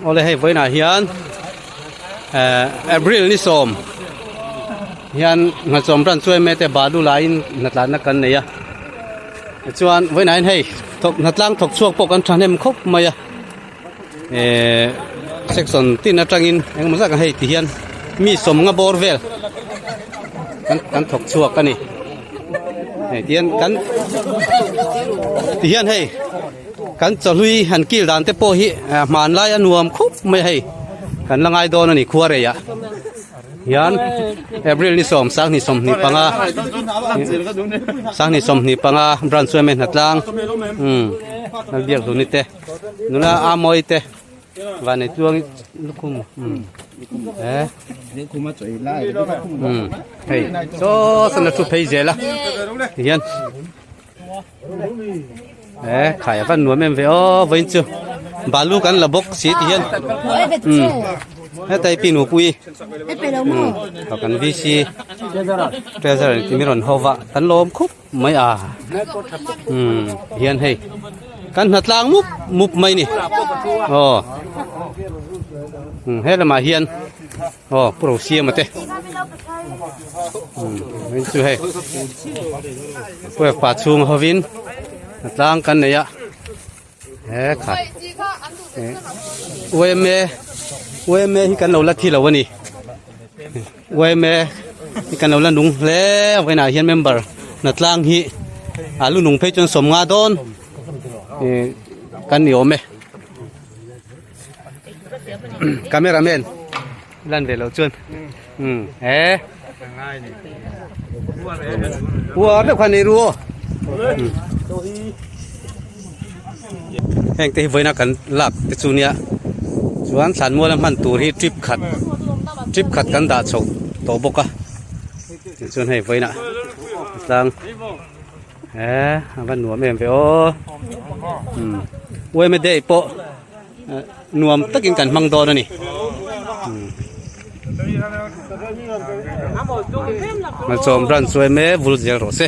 โอเลยให้ไว้หน่าเฮียนApril นี่ส้มเฮียนงาส้มรันช่วยแม่แต่บาดูหลายนัดลานนักกันเนี่ยส่วนไว้ไหนให้ถกนัดล่างถกช่วงปกันทันให้มันครบมาเซ็กชันที่นัดจังอินยังมาสักให้ที่เฮียนมีสมงาบอร์เวลกันถกช่วงกันนี่เฮียนกันที่เฮียนให้กันจะลุยหันกิลดานเตโปหิมานไล่อนวมครบไม่ให้กันละไงโดนนี่ครัวเรียยันเอเบริลนี่สมสักนี่สมนี่ปังอาสักนี่สมนี่ปังอาบรันสวยเมนหัดล่างนักเดียกตัวนี้เตะนู่นละอามอยเตะวันนี้ตัวลูกคุมนี่คุมมาจ่อยไล่เฮ้ยโซ่สนับสนุนเพย์เจล่ะยันขายฟันหนวดแม่เวอวันจูบาลูกันระบบสียันให้ไตปีนูปุยเขากันวิซีเทเซอร์ที่มีรอนฮาวะกันลมคุบไม่เฮียนให้กันหัดลางมุบไม่นี่ให้ละมาเฮียนโปรเซียมาเตะวินจูให้เพื่อปัดชุงฮาวินหัดลางกันเนี่ยขายเวเมฮิกันเราละที่เราวันนี้เวเมฮิกันเราละนุงแล้วไว้หน้าเฮียนเมมเบอร์นัดล่างฮิลูนุงเพจจนสมงาโดนกันเหนียวเมคาเมราแมนลั่นเวลาจนวัวเด็กคนนี้รู้แห่งที่ไว้นักกันหลับติดซูเนียส่วนสันมัวลำพันตูที่ทริปขัดกันดาโฉโตบกะส่วนให้ไว้นะสังวันหนวมเอ็มไปเว้ยไม่ได้โปหนวมตะกินกันมังโดนนี่มันสมรันสวยแม่บุรุษเจริญโรเซ่